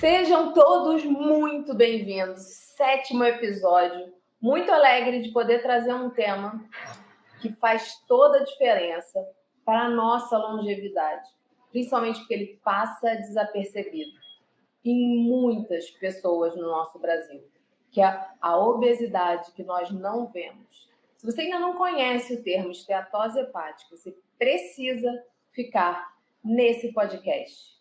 Sejam todos muito bem-vindos. 7º episódio. Muito alegre de poder trazer um tema que faz toda a diferença para a nossa longevidade, principalmente porque ele passa desapercebido em muitas pessoas no nosso Brasil, que é a obesidade que nós não vemos. Se você ainda não conhece o termo esteatose hepática, você precisa ficar nesse podcast.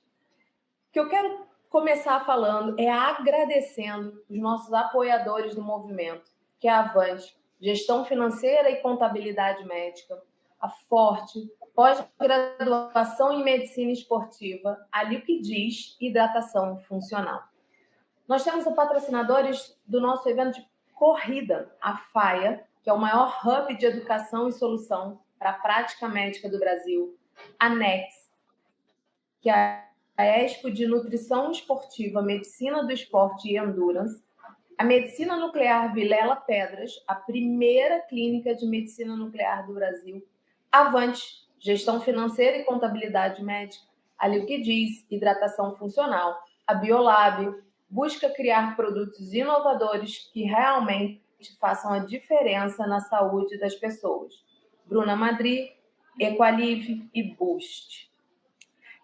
O que eu quero começar falando é agradecendo os nossos apoiadores do movimento, que é a Avante, Gestão Financeira e Contabilidade Médica, a Forte, Pós-Graduação em Medicina Esportiva, a Lipidiz, Hidratação Funcional. Nós temos os patrocinadores do nosso evento de corrida, a FAIA, que é o maior hub de educação e solução para a prática médica do Brasil, a NEX, que é a Expo de Nutrição Esportiva, Medicina do Esporte e Endurance, a Medicina Nuclear Vilela Pedras, a primeira clínica de medicina nuclear do Brasil, Avante, Gestão Financeira e Contabilidade Médica, a Lipidiz, Hidratação Funcional, a Biolab, busca criar produtos inovadores que realmente façam a diferença na saúde das pessoas. Bruna Madri, Equalive e Boost.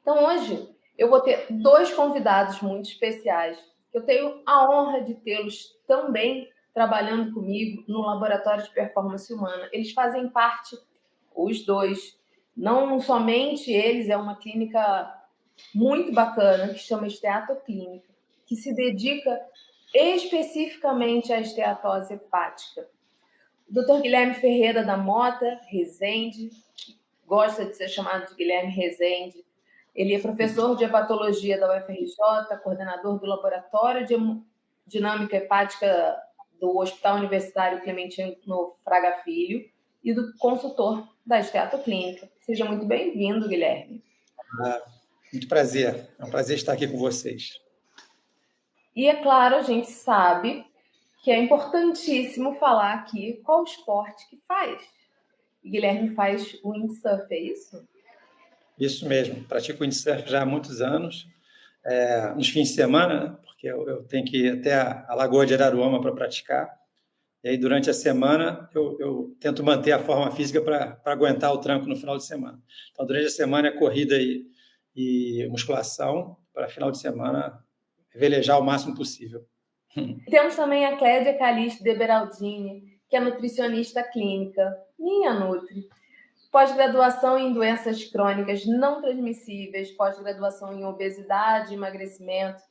Então, hoje, eu vou ter 2 convidados muito especiais. Eu tenho a honra de tê-los também trabalhando comigo no Laboratório de Performance Humana. Eles fazem parte, os 2, não somente eles, é uma clínica muito bacana que chama Esteatoclínica, que se dedica especificamente à esteatose hepática. O Dr. Guilherme Ferreira da Mota Rezende, gosta de ser chamado de Guilherme Rezende. Ele é professor de hepatologia da UFRJ, coordenador do Laboratório de Dinâmica Hepática do Hospital Universitário Clementino Fraga Filho e do consultor da Esteatoclínica. Seja muito bem-vindo, Guilherme. Muito prazer. É um prazer estar aqui com vocês. E, é claro, a gente sabe que é importantíssimo falar aqui qual esporte que faz. E Guilherme faz windsurf, é isso? Isso mesmo. Pratico windsurf já há muitos anos. Nos fins de semana, porque eu tenho que ir até a Lagoa de Araruama para praticar. E aí, durante a semana, eu tento manter a forma física para aguentar o tranco no final de semana. Então, durante a semana é corrida e musculação, para final de semana velejar o máximo possível. Temos também a Clédia Calixto de Beraldini, que é nutricionista clínica, minha Nutri. Pós-graduação em doenças crônicas não transmissíveis, pós-graduação em obesidade e emagrecimento.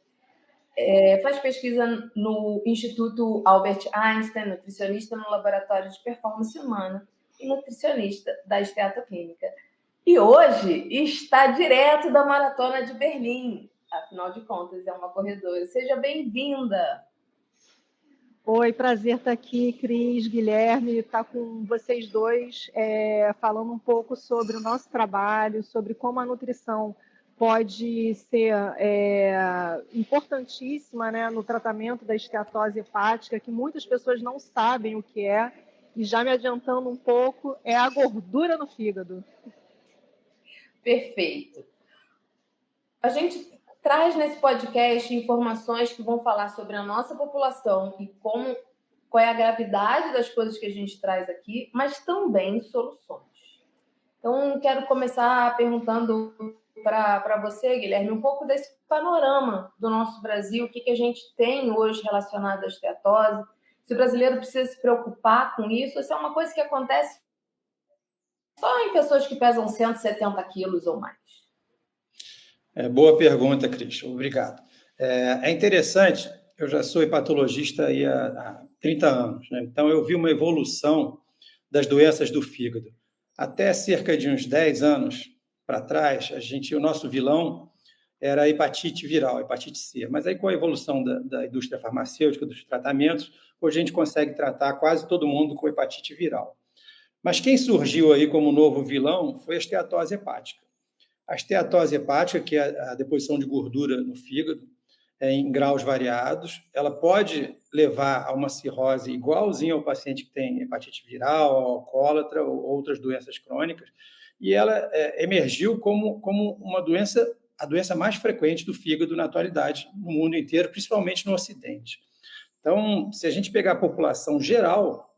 Faz pesquisa no Instituto Albert Einstein, nutricionista no Laboratório de Performance Humana e nutricionista da Esteatoclínica. E hoje está direto da Maratona de Berlim. Afinal de contas, é uma corredora. Seja bem-vinda! Oi, prazer estar aqui, Cris, Guilherme, estar com vocês dois, falando um pouco sobre o nosso trabalho, sobre como a nutrição pode ser importantíssima, né, no tratamento da esteatose hepática, que muitas pessoas não sabem o que é, e já me adiantando um pouco, é a gordura no fígado. Perfeito. A gente traz nesse podcast informações que vão falar sobre a nossa população e qual é a gravidade das coisas que a gente traz aqui, mas também soluções. Então, quero começar perguntando para você, Guilherme, um pouco desse panorama do nosso Brasil, o que a gente tem hoje relacionado à esteatose, se o brasileiro precisa se preocupar com isso, ou se é uma coisa que acontece só em pessoas que pesam 170 quilos ou mais. Boa pergunta, Cris. Obrigado. É interessante, eu já sou hepatologista aí há 30 anos, né? Então eu vi uma evolução das doenças do fígado. Até cerca de uns 10 anos para trás, o nosso vilão era a hepatite viral, a hepatite C. Mas aí com a evolução da indústria farmacêutica, dos tratamentos, hoje a gente consegue tratar quase todo mundo com hepatite viral. Mas quem surgiu aí como novo vilão foi a esteatose hepática. A esteatose hepática, que é a deposição de gordura no fígado, em graus variados, ela pode levar a uma cirrose igualzinha ao paciente que tem hepatite viral, ao alcoólatra ou outras doenças crônicas, e ela emergiu como uma doença a doença mais frequente do fígado na atualidade, no mundo inteiro, principalmente no Ocidente. Então, se a gente pegar a população geral,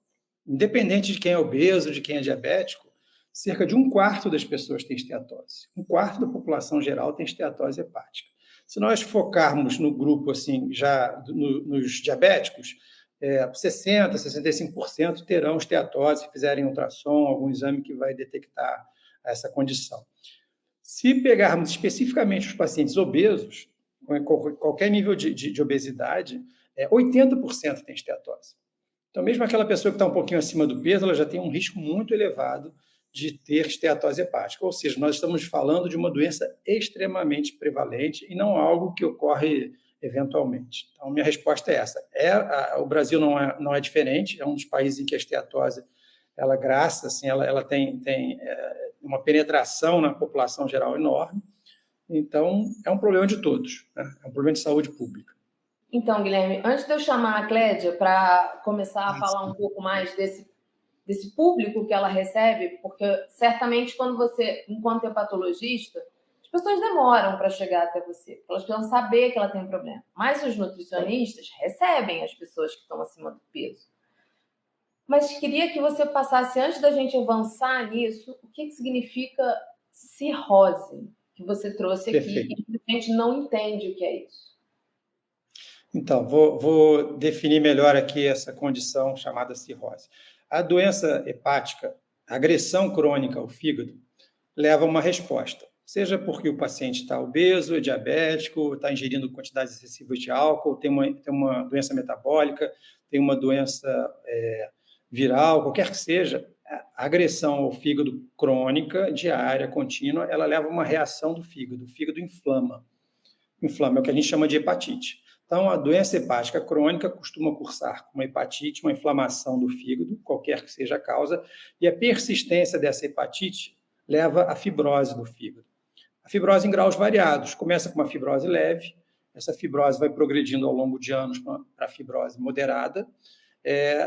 independente de quem é obeso, de quem é diabético, cerca de um quarto das pessoas tem esteatose. Um quarto da população geral tem esteatose hepática. Se nós focarmos no grupo, assim, já nos diabéticos, 60%, 65% terão esteatose se fizerem ultrassom, algum exame que vai detectar essa condição. Se pegarmos especificamente os pacientes obesos, com qualquer nível de obesidade, 80% tem esteatose. Então, mesmo aquela pessoa que está um pouquinho acima do peso, ela já tem um risco muito elevado de ter esteatose hepática. Ou seja, nós estamos falando de uma doença extremamente prevalente e não algo que ocorre eventualmente. Então, minha resposta é essa. O Brasil não é diferente, é um dos países em que a esteatose, ela graça, assim, ela tem uma penetração na população geral enorme. Então, é um problema de todos, né? É um problema de saúde pública. Então, Guilherme, antes de eu chamar a Clédia para começar a falar um pouco mais desse público que ela recebe, porque certamente quando você, enquanto hepatologista, as pessoas demoram para chegar até você, porque elas precisam saber que ela tem um problema. Mas os nutricionistas recebem as pessoas que estão acima do peso. Mas queria que você passasse, antes da gente avançar nisso, o que significa cirrose, que você trouxe aqui, Perfeito. e a gente não entende o que é isso. Então, vou definir melhor aqui essa condição chamada cirrose. A doença hepática, a agressão crônica ao fígado, leva a uma resposta, seja porque o paciente está obeso, é diabético, está ingerindo quantidades excessivas de álcool, tem uma doença metabólica, tem uma doença viral, qualquer que seja, a agressão ao fígado crônica, diária, contínua, ela leva a uma reação do fígado. O fígado inflama. Inflama é o que a gente chama de hepatite. Então, a doença hepática crônica costuma cursar com uma hepatite, uma inflamação do fígado, qualquer que seja a causa, e a persistência dessa hepatite leva à fibrose do fígado. A fibrose em graus variados. Começa com uma fibrose leve, essa fibrose vai progredindo ao longo de anos para a fibrose moderada,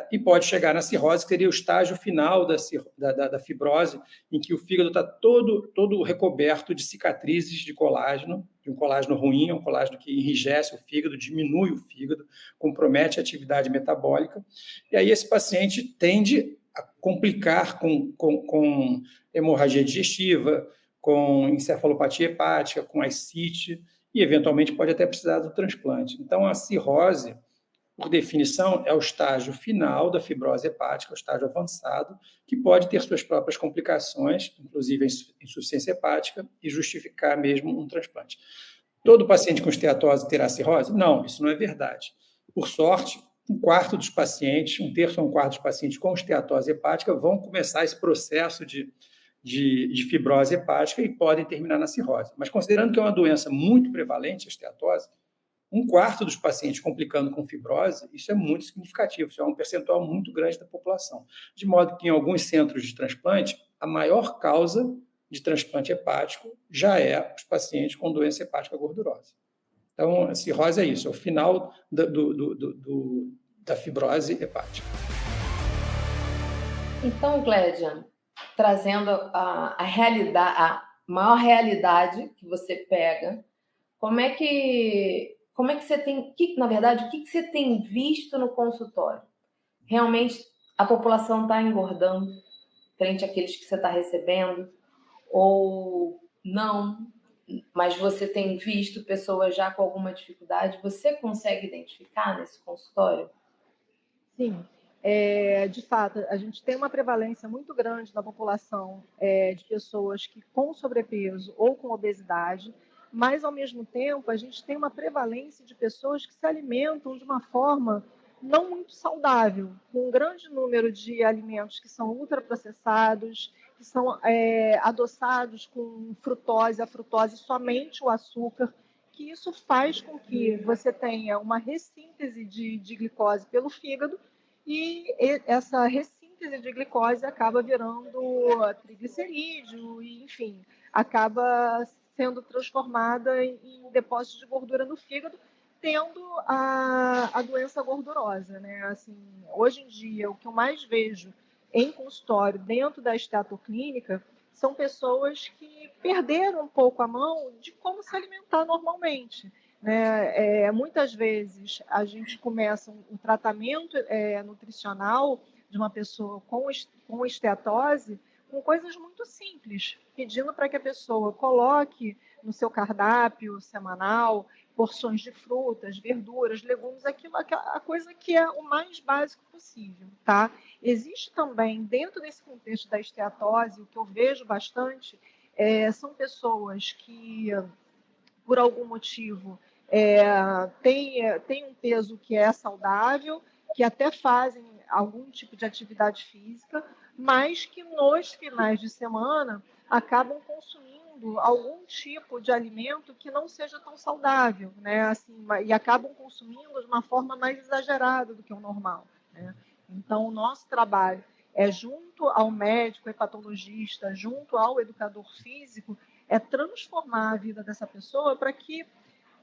e pode chegar na cirrose, que seria o estágio final da fibrose, em que o fígado está todo recoberto de cicatrizes de um colágeno ruim, um colágeno que enrijece o fígado, diminui o fígado, compromete a atividade metabólica, e aí esse paciente tende a complicar com hemorragia digestiva, com encefalopatia hepática, com ascite, e eventualmente pode até precisar do transplante. Então, a cirrose, por definição, é o estágio final da fibrose hepática, o estágio avançado, que pode ter suas próprias complicações, inclusive a insuficiência hepática, e justificar mesmo um transplante. Todo paciente com esteatose terá cirrose? Não, isso não é verdade. Por sorte, um quarto dos pacientes, um terço a um quarto dos pacientes com esteatose hepática vão começar esse processo de fibrose hepática e podem terminar na cirrose. Mas considerando que é uma doença muito prevalente, a esteatose, um quarto dos pacientes complicando com fibrose, isso é muito significativo, isso é um percentual muito grande da população. De modo que, em alguns centros de transplante, a maior causa de transplante hepático já é os pacientes com doença hepática gordurosa. Então, a cirrose é isso, é o final da fibrose hepática. Então, Clédia, trazendo a realidade, a maior realidade que você pega, como é que você tem, na verdade, o que você tem visto no consultório? Realmente a população está engordando frente àqueles que você está recebendo? Ou não? Mas você tem visto pessoas já com alguma dificuldade? Você consegue identificar nesse consultório? Sim, de fato, a gente tem uma prevalência muito grande na população de pessoas que com sobrepeso ou com obesidade, mas ao mesmo tempo a gente tem uma prevalência de pessoas que se alimentam de uma forma não muito saudável, com um grande número de alimentos que são ultraprocessados, que são adoçados com frutose, a frutose somente o açúcar, que isso faz com que você tenha uma ressíntese de glicose pelo fígado e essa ressíntese de glicose acaba virando triglicerídeo e, enfim, acaba sendo transformada em depósito de gordura no fígado, tendo a doença gordurosa, né? Assim, hoje em dia, o que eu mais vejo em consultório, dentro da estatoclínica, são pessoas que perderam um pouco a mão de como se alimentar normalmente, né? Muitas vezes a gente começa o tratamento nutricional de uma pessoa com esteatose com coisas muito simples, pedindo para que a pessoa coloque no seu cardápio semanal porções de frutas, verduras, legumes, a coisa que é o mais básico possível, tá? Existe também, dentro desse contexto da esteatose, o que eu vejo bastante são pessoas que, por algum motivo, têm um peso que é saudável, que até fazem algum tipo de atividade física, mas que nos finais de semana acabam consumindo algum tipo de alimento que não seja tão saudável, né? Assim, e acabam consumindo de uma forma mais exagerada do que o normal, né? Então, o nosso trabalho é junto ao médico hepatologista, junto ao educador físico, é transformar a vida dessa pessoa para que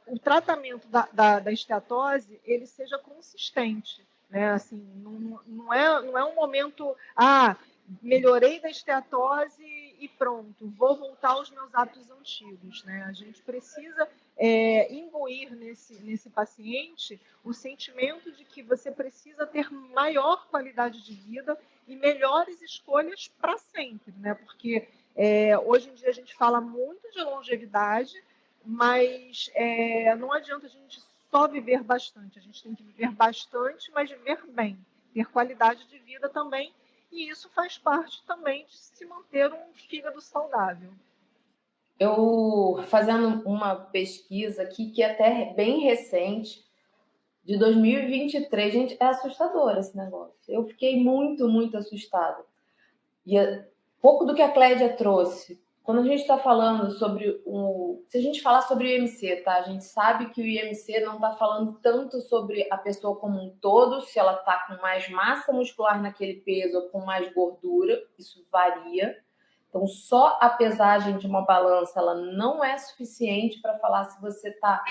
o tratamento da esteatose ele seja consistente, né? Assim, não é um momento, melhorei da esteatose e pronto, vou voltar aos meus hábitos antigos, né? A gente precisa imbuir nesse paciente o sentimento de que você precisa ter maior qualidade de vida e melhores escolhas para sempre, né? Porque hoje em dia a gente fala muito de longevidade, mas não adianta a gente só viver bastante, a gente tem que viver bastante, mas viver bem, ter qualidade de vida também, e isso faz parte também de se manter um fígado saudável. Eu fazendo uma pesquisa aqui que é até bem recente, de 2023, gente, é assustador esse negócio. Eu fiquei muito, muito assustada. E pouco do que a Clédia trouxe, quando a gente está falando sobre se a gente falar sobre o IMC, tá? A gente sabe que o IMC não está falando tanto sobre a pessoa como um todo, se ela está com mais massa muscular naquele peso ou com mais gordura, isso varia. Então, só a pesagem de uma balança, ela não é suficiente para falar se você está,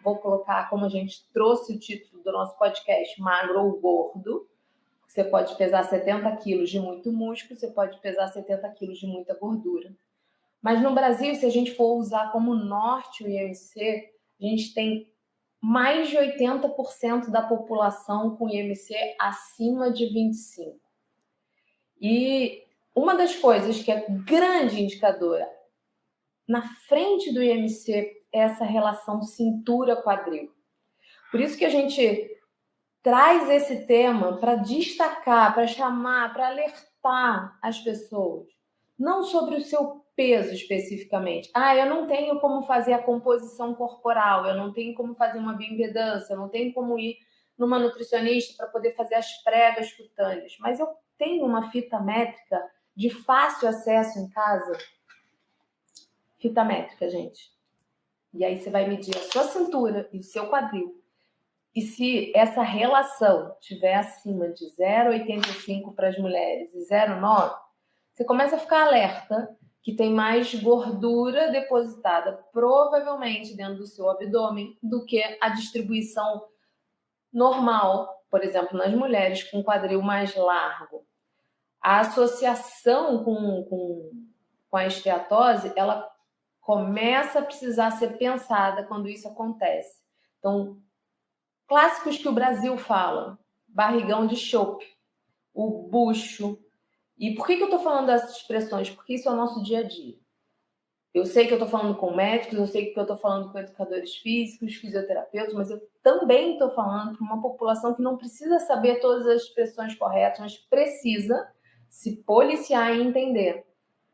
vou colocar como a gente trouxe o título do nosso podcast, magro ou gordo. Você pode pesar 70 quilos de muito músculo, você pode pesar 70 quilos de muita gordura. Mas no Brasil, se a gente for usar como norte o IMC, a gente tem mais de 80% da população com IMC acima de 25. E uma das coisas que é grande indicadora na frente do IMC é essa relação cintura-quadril. Por isso que a gente traz esse tema para destacar, para chamar, para alertar as pessoas. Não sobre o seu peso especificamente. Eu não tenho como fazer a composição corporal, eu não tenho como fazer uma bioimpedância, eu não tenho como ir numa nutricionista para poder fazer as pregas cutâneas, mas eu tenho uma fita métrica de fácil acesso em casa. Fita métrica, gente. E aí você vai medir a sua cintura e o seu quadril. E se essa relação estiver acima de 0,85 para as mulheres e 0,9, você começa a ficar alerta que tem mais gordura depositada, provavelmente dentro do seu abdômen, do que a distribuição normal, por exemplo, nas mulheres com quadril mais largo. A associação com a esteatose, ela começa a precisar ser pensada quando isso acontece. Então, clássicos que o Brasil fala, barrigão de chope, o bucho. E por que eu estou falando dessas expressões? Porque isso é o nosso dia a dia. Eu sei que eu estou falando com médicos, eu sei que eu estou falando com educadores físicos, fisioterapeutas, mas eu também estou falando para uma população que não precisa saber todas as expressões corretas, mas precisa se policiar e entender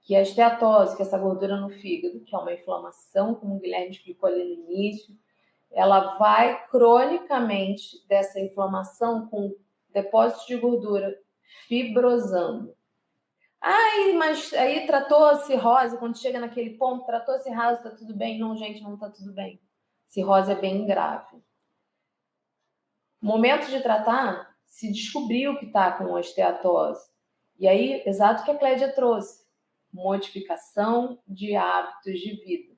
que a esteatose, que é essa gordura no fígado, que é uma inflamação, como o Guilherme explicou ali no início, ela vai cronicamente dessa inflamação com depósitos de gordura fibrosando. Mas aí tratou a cirrose, quando chega naquele ponto, tratou a cirrose, tá tudo bem? Não, gente, não tá tudo bem. Cirrose é bem grave. Momento de tratar, se descobriu que tá com esteatose. E aí, exato o que a Clédia trouxe, modificação de hábitos de vida.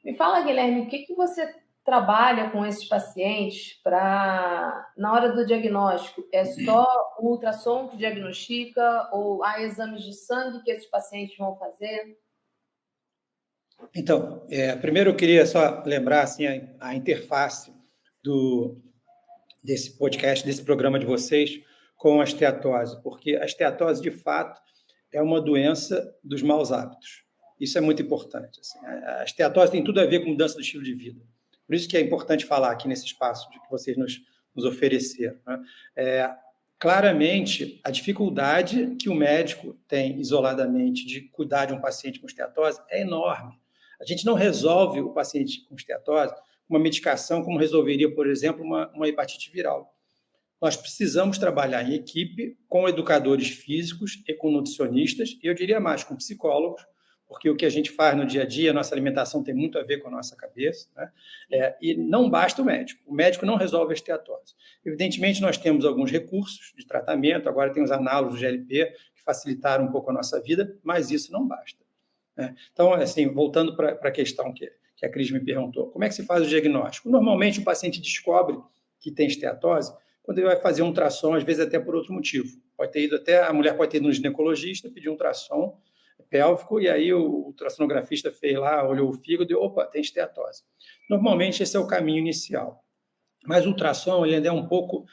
Me fala, Guilherme, o que você trabalha com esses pacientes para, na hora do diagnóstico, é só o ultrassom que diagnostica ou há exames de sangue que esses pacientes vão fazer? Então, primeiro eu queria só lembrar assim, a interface desse podcast, desse programa de vocês com a esteatose, porque a esteatose, de fato, é uma doença dos maus hábitos. Isso é muito importante. Assim. A esteatose tem tudo a ver com mudança do estilo de vida. Por isso que é importante falar aqui nesse espaço de que vocês nos ofereceram. Né? Claramente, a dificuldade que o médico tem isoladamente de cuidar de um paciente com esteatose é enorme. A gente não resolve o paciente com esteatose com uma medicação como resolveria, por exemplo, uma hepatite viral. Nós precisamos trabalhar em equipe com educadores físicos e com nutricionistas, e eu diria mais, com psicólogos, porque o que a gente faz no dia a dia, a nossa alimentação tem muito a ver com a nossa cabeça, né? E não basta o médico não resolve a esteatose. Evidentemente, nós temos alguns recursos de tratamento, agora tem os análogos do GLP, que facilitaram um pouco a nossa vida, mas isso não basta. Né? Então, assim, voltando para a questão que a Cris me perguntou, como é que se faz o diagnóstico? Normalmente, o paciente descobre que tem esteatose quando ele vai fazer um ultrassom, às vezes até por outro motivo. A mulher pode ter ido no ginecologista, pedir um ultrassom pélvico, e aí o ultrassonografista fez lá, olhou o fígado e, opa, tem esteatose. Normalmente, esse é o caminho inicial. Mas o ultrassom ele ainda é um pouco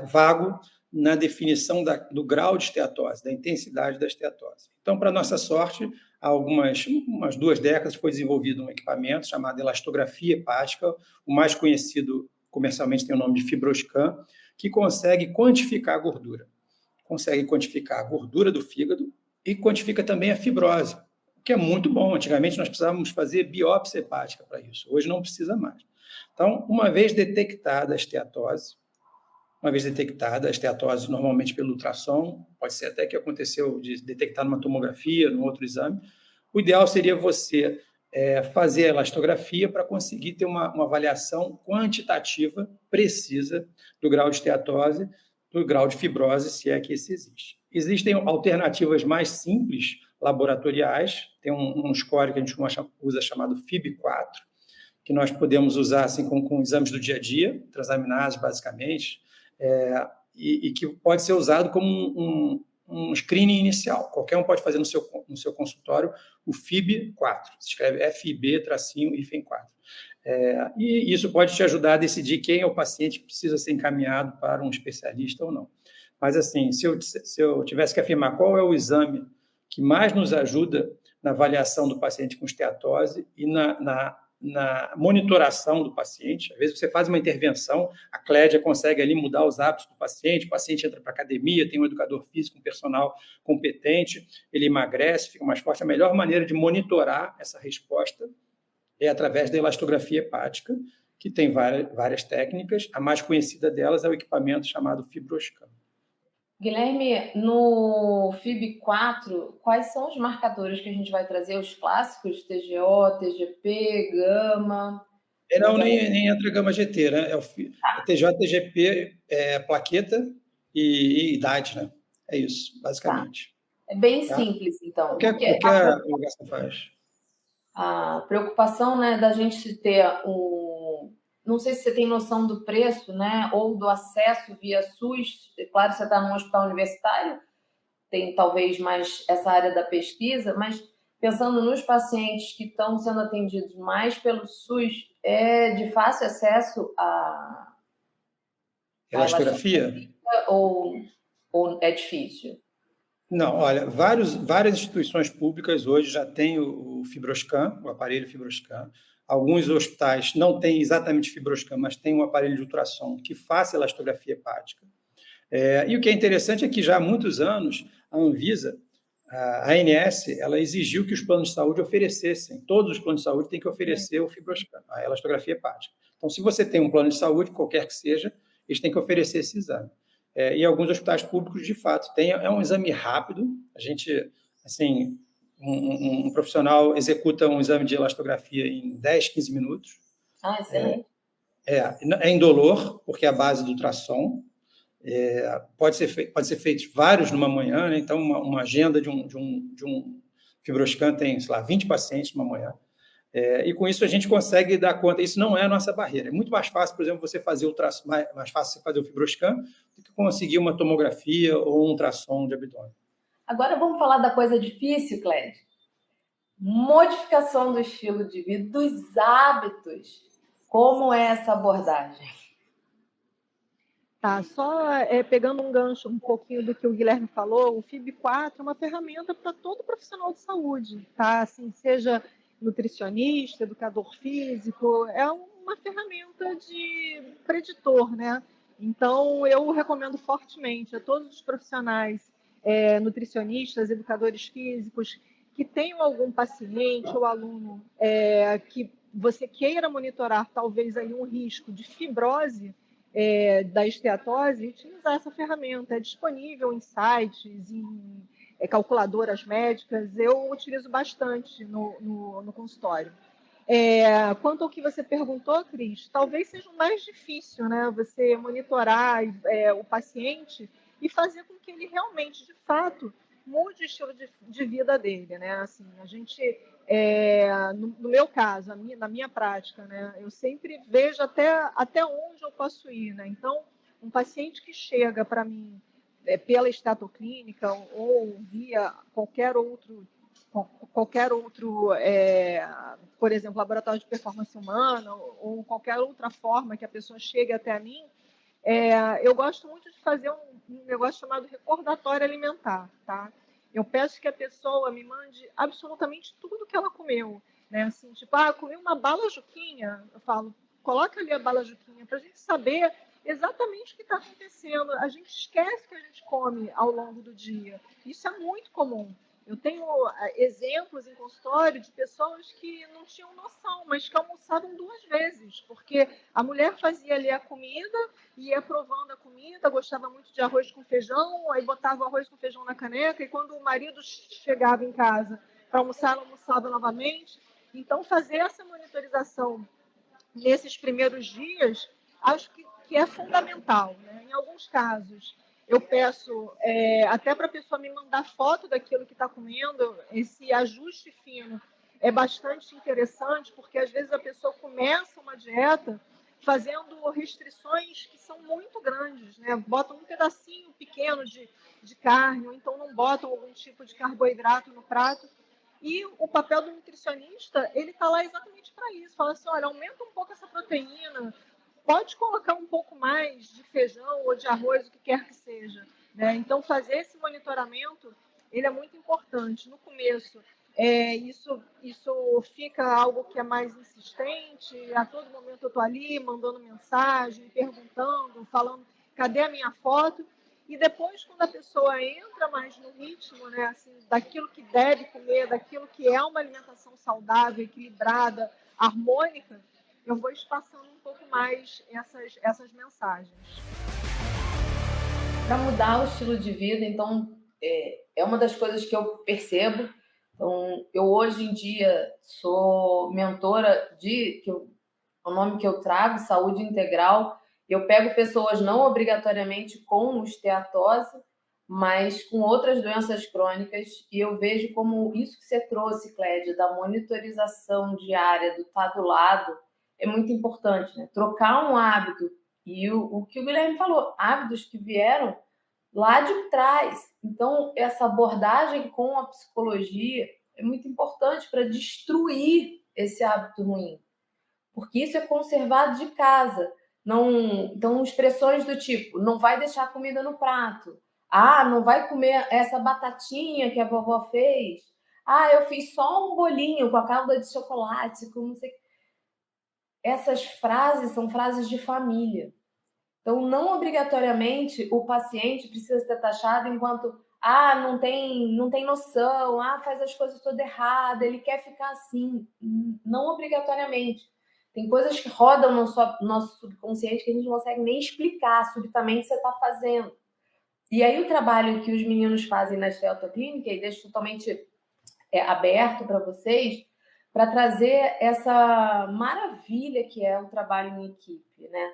vago na definição do grau de esteatose, da intensidade da esteatose. Então, para nossa sorte, há umas 2 décadas foi desenvolvido um equipamento chamado elastografia hepática, o mais conhecido comercialmente tem o nome de FibroScan, que consegue quantificar a gordura. Consegue quantificar a gordura do fígado e quantifica também a fibrose, o que é muito bom. Antigamente nós precisávamos fazer biópsia hepática para isso, hoje não precisa mais. Então, uma vez detectada a esteatose normalmente pelo ultrassom, pode ser até que aconteceu de detectar numa tomografia, num outro exame, o ideal seria você fazer a elastografia para conseguir ter uma avaliação quantitativa precisa do grau de esteatose, do grau de fibrose, se é que esse existe. Existem alternativas mais simples, laboratoriais, tem um score que a gente usa chamado FIB4, que nós podemos usar assim, com exames do dia a dia, transaminases, basicamente, e que pode ser usado como um screening inicial. Qualquer um pode fazer no seu consultório o FIB4, se escreve FIB-4. E isso pode te ajudar a decidir quem é o paciente que precisa ser encaminhado para um especialista ou não. Mas, assim, se eu tivesse que afirmar qual é o exame que mais nos ajuda na avaliação do paciente com esteatose e na monitoração do paciente, às vezes você faz uma intervenção, a Clédia consegue ali mudar os hábitos do paciente, o paciente entra para a academia, tem um educador físico, um personal competente, ele emagrece, fica mais forte. A melhor maneira de monitorar essa resposta é através da elastografia hepática, que tem várias técnicas. A mais conhecida delas é o equipamento chamado FibroScan. Guilherme, no FIB4, quais são os marcadores que a gente vai trazer? Os clássicos, TGO, TGP, gama? Não, nem entra gama GT, né? É o TJ, TGP, plaqueta e idade, né? É isso, basicamente. É bem simples, então. Qualquer lugar você faz. A preocupação, né, da gente ter não sei se você tem noção do preço, né, ou do acesso via SUS. É claro, você está num hospital universitário, tem talvez mais essa área da pesquisa, mas pensando nos pacientes que estão sendo atendidos mais pelo SUS, é de fácil acesso a elastografia? Ou é difícil? Não, olha, várias instituições públicas hoje já têm o FibroScan, o aparelho FibroScan. Alguns hospitais não têm exatamente FibroScan, mas têm um aparelho de ultrassom que faça elastografia hepática. E o que é interessante é que já há muitos anos a Anvisa, a ANS, ela exigiu que os planos de saúde oferecessem, todos os planos de saúde têm que oferecer o FibroScan, a elastografia hepática. Então, se você tem um plano de saúde, qualquer que seja, eles têm que oferecer esse exame. E alguns hospitais públicos, de fato, têm. É um exame rápido. A gente, assim, um profissional executa um exame de elastografia em 10, 15 minutos. Excelente. É indolor, porque é a base do ultrassom. Pode ser feito vários numa manhã, né? Então, uma agenda de um FibroScan tem, sei lá, 20 pacientes numa manhã. E com isso a gente consegue dar conta. Isso não é a nossa barreira. É muito mais fácil, por exemplo, você fazer mais fácil você fazer o fibroscan do que conseguir uma tomografia ou um ultrassom de abdômen. Agora vamos falar da coisa difícil, Clédia. Modificação do estilo de vida, dos hábitos. Como é essa abordagem? Tá, só pegando um gancho um pouquinho do que o Guilherme falou, o FIB4 é uma ferramenta para todo profissional de saúde, tá? Assim, seja nutricionista, educador físico, é uma ferramenta de preditor, né? Então, eu recomendo fortemente a todos os profissionais, nutricionistas, educadores físicos, que tenham algum paciente ou aluno que você queira monitorar, talvez aí um risco de fibrose, da esteatose, utilizar essa ferramenta. É disponível em sites, em calculadoras médicas. Eu utilizo bastante no consultório. Quanto ao que você perguntou, Cris, talvez seja o mais difícil, né? Você monitorar o paciente e fazer com que ele realmente, de fato, mude o estilo de vida dele, né? Assim, a gente, no meu caso, na minha prática, né? Eu sempre vejo até onde eu posso ir, né? Então, um paciente que chega para mim pela estatoclínica ou via qualquer outro, por exemplo, laboratório de performance humana ou qualquer outra forma que a pessoa chegue até a mim, eu gosto muito de fazer um negócio chamado recordatório alimentar, tá? Eu peço que a pessoa me mande absolutamente tudo que ela comeu, né? Assim, tipo, comi uma bala juquinha, eu falo, coloca ali a bala juquinha para a gente saber exatamente o que está acontecendo. A gente esquece que a gente come ao longo do dia. Isso é muito comum. Eu tenho exemplos em consultório de pessoas que não tinham noção, mas que almoçavam 2 vezes, porque a mulher fazia ali a comida, ia provando a comida, gostava muito de arroz com feijão, aí botava o arroz com feijão na caneca, e quando o marido chegava em casa para almoçar, ela almoçava novamente. Então, fazer essa monitorização nesses primeiros dias, acho que é fundamental, né? Em alguns casos, eu peço até para a pessoa me mandar foto daquilo que está comendo. Esse ajuste fino é bastante interessante, porque às vezes a pessoa começa uma dieta fazendo restrições que são muito grandes, né? Botam um pedacinho pequeno de carne, ou então não botam algum tipo de carboidrato no prato. E o papel do nutricionista, ele está lá exatamente para isso. Fala assim, olha, aumenta um pouco essa proteína, pode colocar um pouco mais de feijão ou de arroz, o que quer que seja, né? Então, fazer esse monitoramento, ele é muito importante. No começo, isso fica algo que é mais insistente, a todo momento eu estou ali mandando mensagem, perguntando, falando, cadê a minha foto? E depois, quando a pessoa entra mais no ritmo, né, assim, daquilo que deve comer, daquilo que é uma alimentação saudável, equilibrada, harmônica, eu vou espaçando um pouco mais essas mensagens. Para mudar o estilo de vida, então, é uma das coisas que eu percebo. Então, eu hoje em dia sou mentora o nome que eu trago, saúde integral. Eu pego pessoas não obrigatoriamente com esteatose, mas com outras doenças crônicas, e eu vejo como isso que você trouxe, Clédia, da monitorização diária, do estar do lado, é muito importante, né? Trocar um hábito, e o que o Guilherme falou, hábitos que vieram lá de trás. Então, essa abordagem com a psicologia é muito importante para destruir esse hábito ruim, porque isso é conservado de casa. Não, então, expressões do tipo, não vai deixar comida no prato. Não vai comer essa batatinha que a vovó fez. Eu fiz só um bolinho com a calda de chocolate, com não sei. Essas frases são frases de família. Então, não obrigatoriamente o paciente precisa ser taxado enquanto não tem noção, faz as coisas todas erradas, ele quer ficar assim. Não obrigatoriamente. Tem coisas que rodam no nosso subconsciente que a gente não consegue nem explicar subitamente você está fazendo. E aí o trabalho que os meninos fazem na esteatoclínica, e deixo totalmente aberto para vocês, para trazer essa maravilha que é o trabalho em equipe, né?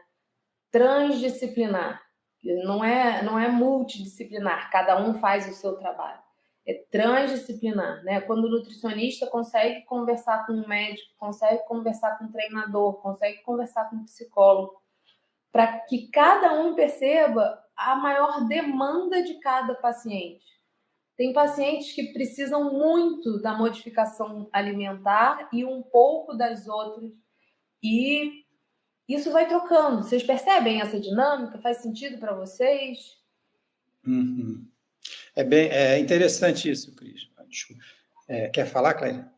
Transdisciplinar. Não é multidisciplinar, cada um faz o seu trabalho. transdisciplinar, né? Quando o nutricionista consegue conversar com um médico, consegue conversar com um treinador, consegue conversar com um psicólogo, para que cada um perceba a maior demanda de cada paciente. Tem pacientes que precisam muito da modificação alimentar e um pouco das outras. E isso vai trocando. Vocês percebem essa dinâmica? Faz sentido para vocês? Uhum. É interessante isso, Cris. Quer falar, Clélia?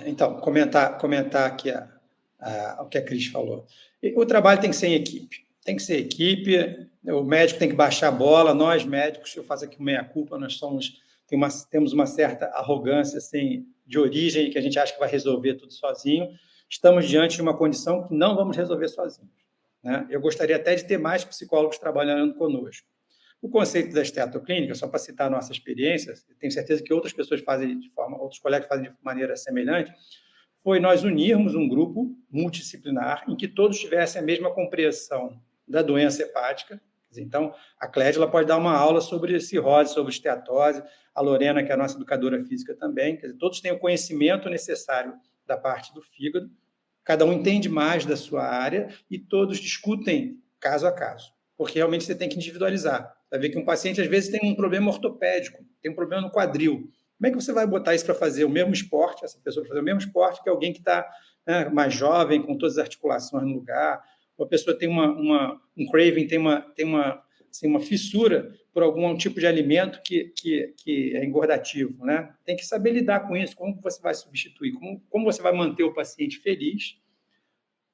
Então, comentar aqui o que a Cris falou. O trabalho tem que ser em equipe. Tem que ser equipe, o médico tem que baixar a bola, nós médicos, eu faço aqui meia-culpa, nós temos uma certa arrogância assim, de origem, que a gente acha que vai resolver tudo sozinho. Estamos diante de uma condição que não vamos resolver sozinhos, né? Eu gostaria até de ter mais psicólogos trabalhando conosco. O conceito da esteatoclínica, só para citar a nossa experiência, tenho certeza que outras pessoas outros colegas fazem de maneira semelhante, foi nós unirmos um grupo multidisciplinar em que todos tivessem a mesma compreensão da doença hepática. Então, a Clédia ela pode dar uma aula sobre cirrose, sobre esteatose, a Lorena, que é a nossa educadora física também, quer dizer, todos têm o conhecimento necessário da parte do fígado, cada um entende mais da sua área e todos discutem caso a caso, porque realmente você tem que individualizar. Vai ver que um paciente, às vezes, tem um problema ortopédico, tem um problema no quadril. Como é que você vai botar isso para fazer o mesmo esporte, essa pessoa para fazer o mesmo esporte que alguém que está, né, mais jovem, com todas as articulações no lugar? Uma pessoa tem um craving, tem uma fissura por algum tipo de alimento que é engordativo, né? Tem que saber lidar com isso, como você vai substituir, como você vai manter o paciente feliz,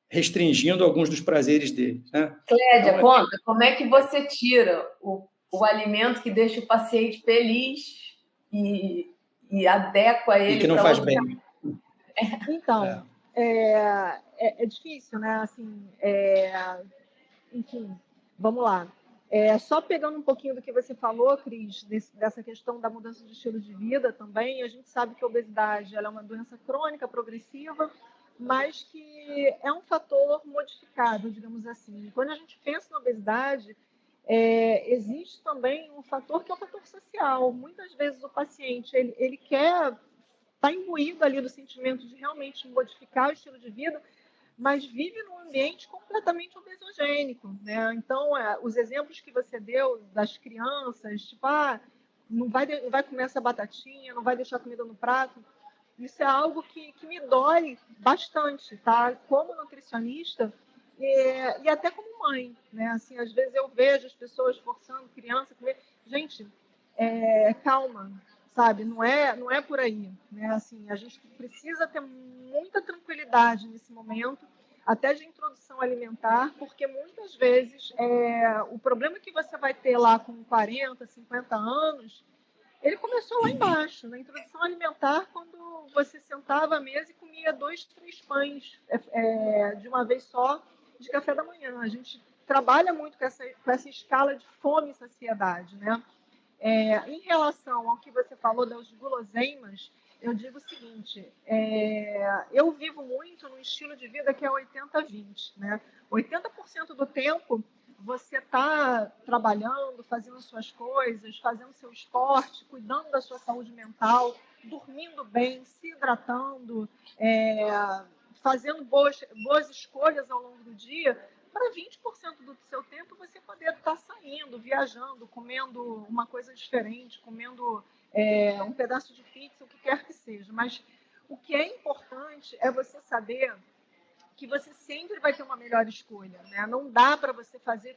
restringindo alguns dos prazeres dele, né? Clédia, então, conta, como é que você tira o alimento que deixa o paciente feliz e adequa ele e que não faz bem. Então, é difícil, né? Assim, enfim, vamos lá. Só pegando um pouquinho do que você falou, Cris, dessa questão da mudança de estilo de vida também, a gente sabe que a obesidade ela é uma doença crônica, progressiva, mas que é um fator modificado, digamos assim. E quando a gente pensa na obesidade, existe também um fator que é o fator social. Muitas vezes o paciente ele quer estar imbuído ali do sentimento de realmente modificar o estilo de vida, mas vive num ambiente completamente obesogênico, né? Então, os exemplos que você deu das crianças, tipo, não vai comer essa batatinha, não vai deixar comida no prato, isso é algo que me dói bastante, tá? Como nutricionista e até como mãe, né? Assim, às vezes eu vejo as pessoas forçando criança a comer. Gente, calma, sabe? Não é por aí, né? Assim, a gente precisa ter muita tranquilidade nesse momento, até de introdução alimentar, porque muitas vezes o problema que você vai ter lá com 40, 50 anos, ele começou lá embaixo, na introdução alimentar, quando você sentava à mesa e comia 2, 3 pães de uma vez só de café da manhã. A gente trabalha muito com essa escala de fome e saciedade, né? Em relação ao que você falou das guloseimas, eu digo o seguinte, eu vivo muito num estilo de vida que é 80-20, né? 80% do tempo você está trabalhando, fazendo suas coisas, fazendo seu esporte, cuidando da sua saúde mental, dormindo bem, se hidratando, fazendo boas escolhas ao longo do dia, para 20% do seu tempo você poder estar saindo, viajando, comendo uma coisa diferente, comendo um pedaço de pizza, o que quer que seja. Mas o que é importante é você saber que você sempre vai ter uma melhor escolha, né? Não dá para você fazer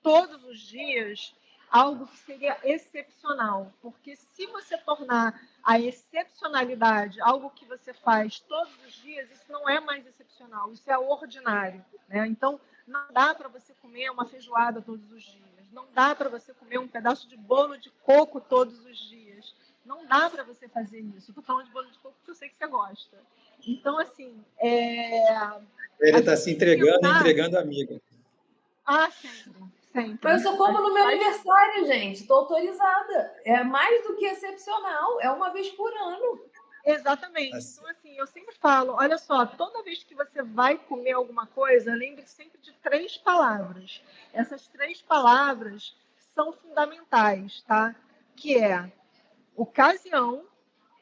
todos os dias algo que seria excepcional, porque se você tornar a excepcionalidade algo que você faz todos os dias, isso não é mais excepcional, isso é ordinário, né? Então, não dá para você comer uma feijoada todos os dias, não dá para você comer um pedaço de bolo de coco todos os dias, não dá para você fazer isso. Estou falando de bolo de coco porque eu sei que você gosta. Então, assim, Ele está se entregando e tentar... entregando a amiga. Sempre. Mas eu só como no meu aniversário, gente. Estou autorizada. É mais do que excepcional. É uma vez por ano. Exatamente. Então, assim, eu sempre falo, olha só, toda vez que você vai comer alguma coisa, lembre sempre de 3 palavras. Essas 3 palavras são fundamentais, tá? que é ocasião,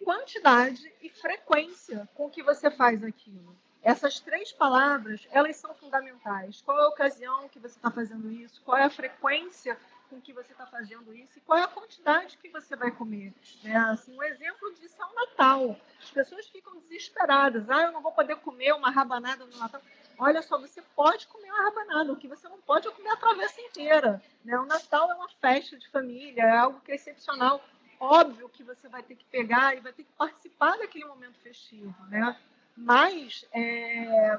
quantidade e frequência com que você faz aquilo. Essas 3 palavras, elas são fundamentais. Qual é a ocasião que você está fazendo isso? Qual é a frequência com que você está fazendo isso? E qual é a quantidade que você vai comer? Assim, um exemplo disso é o Natal. As pessoas ficam desesperadas. Eu não vou poder comer uma rabanada no Natal. Olha só, você pode comer uma rabanada. O que você não pode é comer a travessa inteira. O Natal é uma festa de família, é algo que é excepcional. Óbvio que você vai ter que pegar e vai ter que participar daquele momento festivo, né? Mas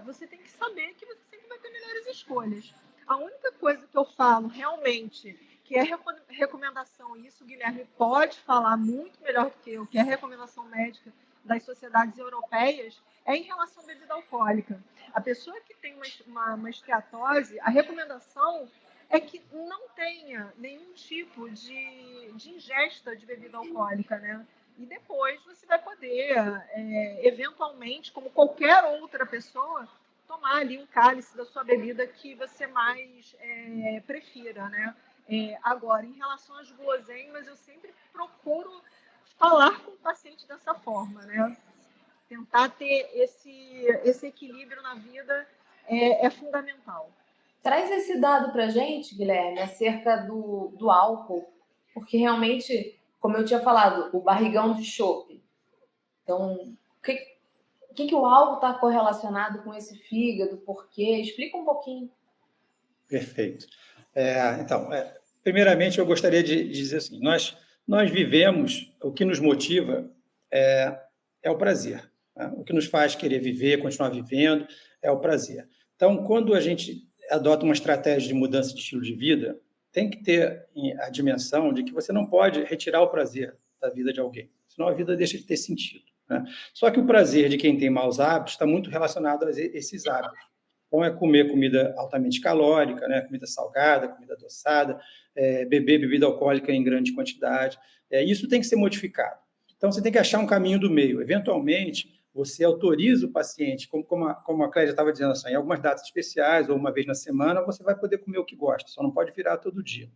você tem que saber que você sempre vai ter melhores escolhas. A única coisa que eu falo realmente, que é recomendação, e isso o Guilherme pode falar muito melhor do que eu, que é recomendação médica das sociedades europeias, é em relação à bebida alcoólica. A pessoa que tem uma esteatose, a recomendação é que não tenha nenhum tipo de ingesta de bebida alcoólica, né? E depois você vai poder, eventualmente, como qualquer outra pessoa, tomar ali um cálice da sua bebida que você mais prefira, né? Agora, em relação às guloseimas, eu sempre procuro falar com o paciente dessa forma, né? Tentar ter esse equilíbrio na vida é fundamental. Traz esse dado para a gente, Guilherme, acerca do álcool, porque realmente, como eu tinha falado, o barrigão de chope. Então, o que o álcool está correlacionado com esse fígado? Por quê? Explica um pouquinho. Perfeito. Então, primeiramente, eu gostaria de dizer assim, nós vivemos, o que nos motiva é o prazer. Né? O que nos faz querer viver, continuar vivendo, é o prazer. Então, quando a gente adota uma estratégia de mudança de estilo de vida, tem que ter a dimensão de que você não pode retirar o prazer da vida de alguém, senão a vida deixa de ter sentido. Né? Só que o prazer de quem tem maus hábitos está muito relacionado a esses hábitos. Então, é comer comida altamente calórica, né? Comida salgada, comida adoçada, beber bebida alcoólica em grande quantidade. Isso tem que ser modificado. Então, você tem que achar um caminho do meio. Eventualmente, você autoriza o paciente, como a Clédia estava dizendo, assim, em algumas datas especiais ou uma vez na semana, você vai poder comer o que gosta, só não pode virar todo dia.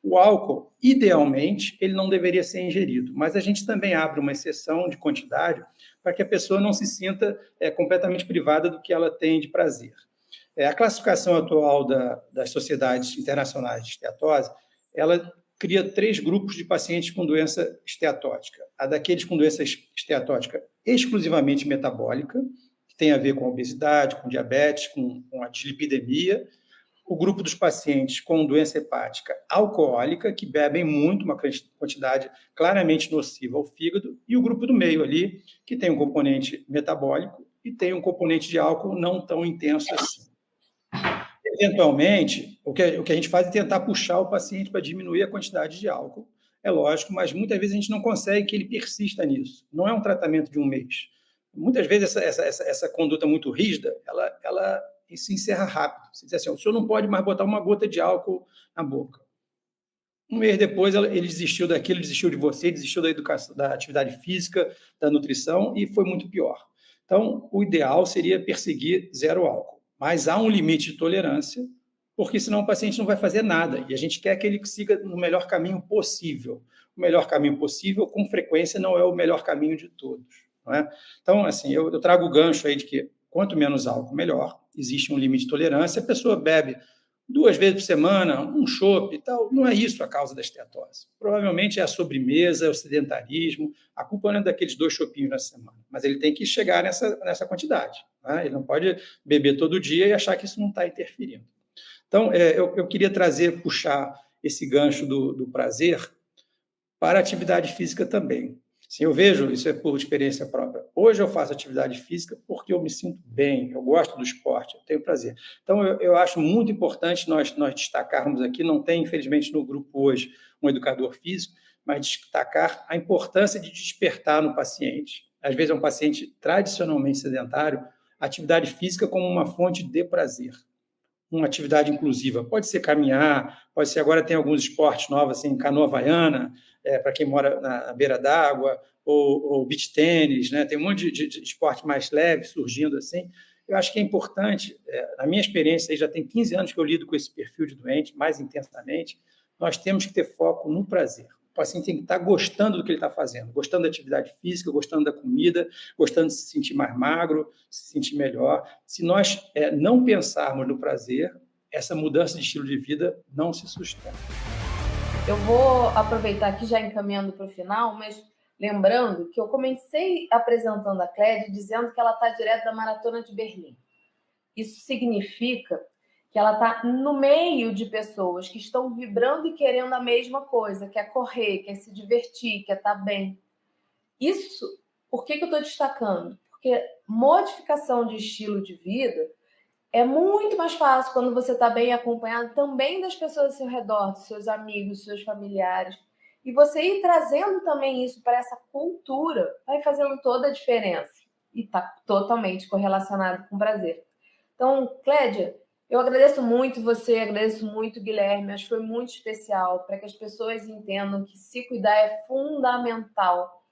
O álcool, idealmente, ele não deveria ser ingerido, mas a gente também abre uma exceção de quantidade para que a pessoa não se sinta completamente privada do que ela tem de prazer. A classificação atual das sociedades internacionais de esteatose, ela cria 3 grupos de pacientes com doença esteatótica. A daqueles com doença esteatótica exclusivamente metabólica, que tem a ver com a obesidade, com diabetes, com a dislipidemia. O grupo dos pacientes com doença hepática alcoólica, que bebem muito, uma quantidade claramente nociva ao fígado. E o grupo do meio ali, que tem um componente metabólico e tem um componente de álcool não tão intenso assim. Eventualmente, o que a gente faz é tentar puxar o paciente para diminuir a quantidade de álcool, é lógico, mas muitas vezes a gente não consegue que ele persista nisso. Não é um tratamento de um mês. Muitas vezes essa conduta muito rígida, ela se encerra rápido. Você diz assim, o senhor não pode mais botar uma gota de álcool na boca. Um mês depois, ele desistiu daquilo, desistiu de você, desistiu da educação, da atividade física, da nutrição, e foi muito pior. Então, o ideal seria perseguir 0 álcool. Mas há um limite de tolerância, porque senão o paciente não vai fazer nada. E a gente quer que ele siga no melhor caminho possível. O melhor caminho possível, com frequência, não é o melhor caminho de todos. Não é? Então, assim, eu trago o gancho aí de que quanto menos álcool, melhor. Existe um limite de tolerância. A pessoa bebe 2 vezes por semana, um chopp e tal. Não é isso a causa da esteatose. Provavelmente é a sobremesa, é o sedentarismo. A culpa não é daqueles 2 chopinhos na semana. Mas ele tem que chegar nessa quantidade. Né? Ele não pode beber todo dia e achar que isso não está interferindo. Então, eu queria puxar esse gancho do prazer para a atividade física também. Sim, eu vejo, isso é por experiência própria. Hoje eu faço atividade física porque eu me sinto bem, eu gosto do esporte, eu tenho prazer. Então, eu acho muito importante nós destacarmos aqui, não tem, infelizmente, no grupo hoje um educador físico, mas destacar a importância de despertar no paciente. Às vezes é um paciente tradicionalmente sedentário, a atividade física como uma fonte de prazer. Uma atividade inclusiva. Pode ser caminhar, pode ser, agora tem alguns esportes novos, assim, canoa havaiana, para quem mora na beira d'água, ou beach tênis, né? Tem um monte de esporte mais leve surgindo assim. Eu acho que é importante, na minha experiência, já tem 15 anos que eu lido com esse perfil de doente, mais intensamente, nós temos que ter foco no prazer. O paciente tem que estar gostando do que ele está fazendo, gostando da atividade física, gostando da comida, gostando de se sentir mais magro, se sentir melhor. Se nós não pensarmos no prazer, essa mudança de estilo de vida não se sustenta. Eu vou aproveitar aqui, já encaminhando para o final, mas lembrando que eu comecei apresentando a Clédia dizendo que ela está direto da Maratona de Berlim. Isso significa que ela está no meio de pessoas que estão vibrando e querendo a mesma coisa, quer correr, quer se divertir, quer estar bem. Isso, por que eu estou destacando? Porque modificação de estilo de vida é muito mais fácil quando você está bem acompanhado também das pessoas ao seu redor, dos seus amigos, dos seus familiares. E você ir trazendo também isso para essa cultura vai fazendo toda a diferença. E está totalmente correlacionado com prazer. Então, Clédia, eu agradeço muito você, agradeço muito, Guilherme. Acho que foi muito especial para que as pessoas entendam que se cuidar é fundamental.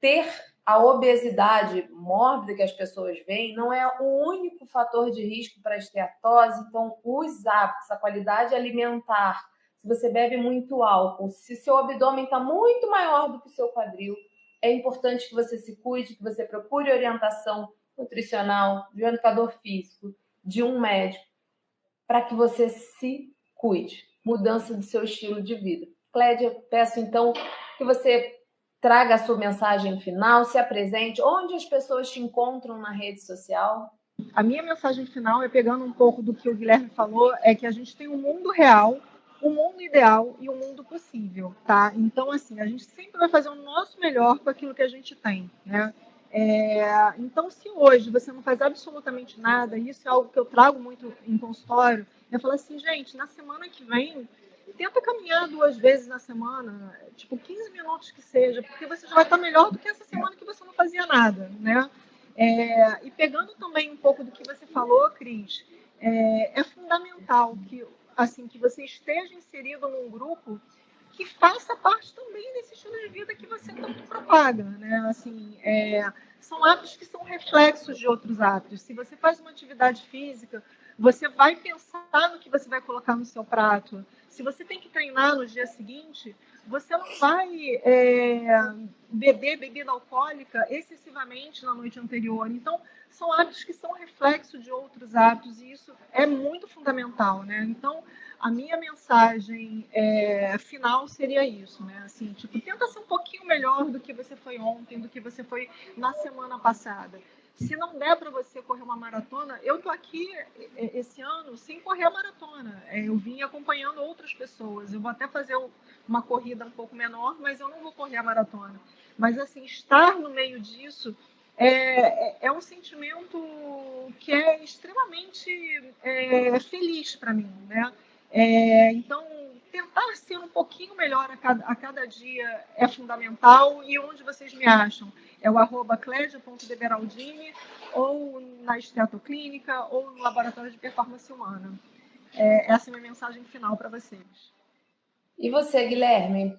Ter a obesidade mórbida que as pessoas veem não é o único fator de risco para a esteatose. Então, os hábitos, a qualidade alimentar, se você bebe muito álcool, se seu abdômen está muito maior do que o seu quadril, é importante que você se cuide, que você procure orientação nutricional, de um educador físico, de um médico, para que você se cuide. Mudança do seu estilo de vida. Clédia, peço então que você traga a sua mensagem final, se apresente, onde as pessoas te encontram na rede social. A minha mensagem final é, pegando um pouco do que o Guilherme falou, é que a gente tem um mundo real, um mundo ideal e um mundo possível, tá? Então, assim, a gente sempre vai fazer o nosso melhor com aquilo que a gente tem, né? Então, se hoje você não faz absolutamente nada, e isso é algo que eu trago muito em consultório, eu falo assim, gente, na semana que vem, tenta caminhar 2 vezes na semana, tipo 15 minutos que seja, porque você já vai estar melhor do que essa semana que você não fazia nada, né? E pegando também um pouco do que você falou, Cris, é fundamental que, assim, que você esteja inserido num grupo que faça parte também desse estilo de vida que você tanto propaga, né? Assim, são hábitos que são reflexos de outros hábitos. Se você faz uma atividade física, você vai pensar no que você vai colocar no seu prato. Se você tem que treinar no dia seguinte, você não vai beber bebida alcoólica excessivamente na noite anterior. Então, são hábitos que são reflexo de outros hábitos e isso é muito fundamental, né? Então, a minha mensagem final seria isso, né? Assim, tipo, tenta ser um pouquinho melhor do que você foi ontem, do que você foi na semana passada. Se não der para você correr uma maratona, eu tô aqui esse ano sem correr a maratona. Eu vim acompanhando outras pessoas. Eu vou até fazer uma corrida um pouco menor, mas eu não vou correr a maratona. Mas, assim, estar no meio disso é um sentimento que é extremamente feliz para mim, né? Então, tentar ser um pouquinho melhor a cada dia é fundamental. E onde vocês me acham? É o @cledia.deberaldini, ou na Esteatoclínica, ou no Laboratório de Performance Humana. Essa é a minha mensagem final para vocês. E você, Guilherme?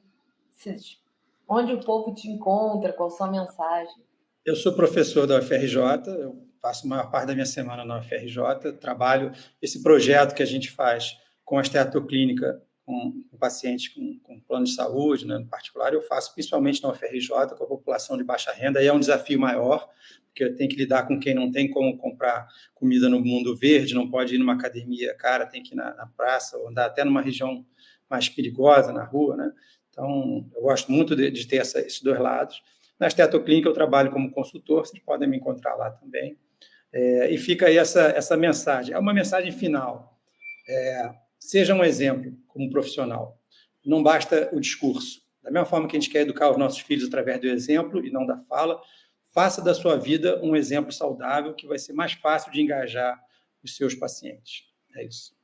Onde o povo te encontra? Qual a sua mensagem? Eu sou professor da UFRJ, eu passo a maior parte da minha semana na UFRJ, trabalho esse projeto que a gente faz com a esteatoclínica, com pacientes com plano de saúde, né, no particular, eu faço principalmente na UFRJ, com a população de baixa renda, e é um desafio maior, porque tem que lidar com quem não tem como comprar comida no mundo verde, não pode ir numa academia cara, tem que ir na praça, ou andar até numa região mais perigosa, na rua, né? Então, eu gosto muito de ter esses dois lados. Na Esteatoclínica eu trabalho como consultor, vocês podem me encontrar lá também. E fica aí essa mensagem. É uma mensagem final. Seja um exemplo como profissional. Não basta o discurso. Da mesma forma que a gente quer educar os nossos filhos através do exemplo e não da fala, faça da sua vida um exemplo saudável que vai ser mais fácil de engajar os seus pacientes. É isso.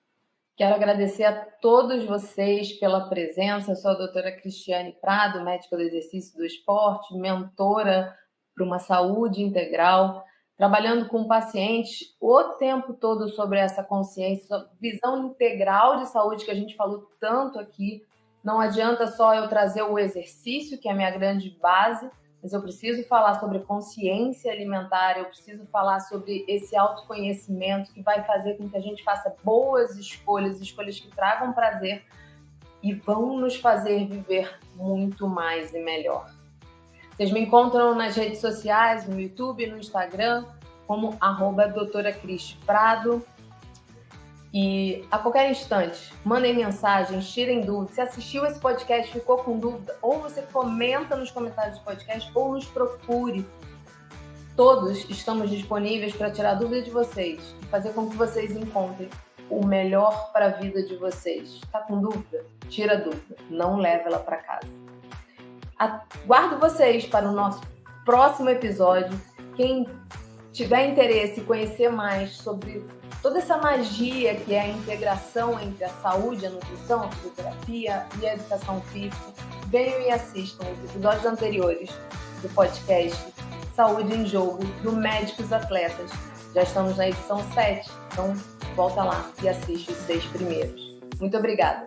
Quero agradecer a todos vocês pela presença. Eu sou a doutora Cristiane Prado, médica do exercício do esporte, mentora para uma saúde integral, trabalhando com pacientes o tempo todo sobre essa consciência, visão integral de saúde que a gente falou tanto aqui. Não adianta só eu trazer o exercício, que é a minha grande base, mas eu preciso falar sobre consciência alimentar, eu preciso falar sobre esse autoconhecimento que vai fazer com que a gente faça boas escolhas, escolhas que tragam prazer e vão nos fazer viver muito mais e melhor. Vocês me encontram nas redes sociais, no YouTube, no Instagram, como @doutora Cris Prado. E a qualquer instante, mandem mensagens, tirem dúvidas. Se assistiu esse podcast, ficou com dúvida, ou você comenta nos comentários do podcast, ou nos procure. Todos estamos disponíveis para tirar dúvidas de vocês e fazer com que vocês encontrem o melhor para a vida de vocês. Está com dúvida? Tira a dúvida. Não leve ela para casa. Aguardo vocês para o nosso próximo episódio. Quem tiver interesse em conhecer mais sobre toda essa magia que é a integração entre a saúde, a nutrição, a fisioterapia e a educação física, venham e assistam os episódios anteriores do podcast Saúde em Jogo, do Médicos Atletas. Já estamos na edição 7, então volta lá e assiste os 6 primeiros. Muito obrigada!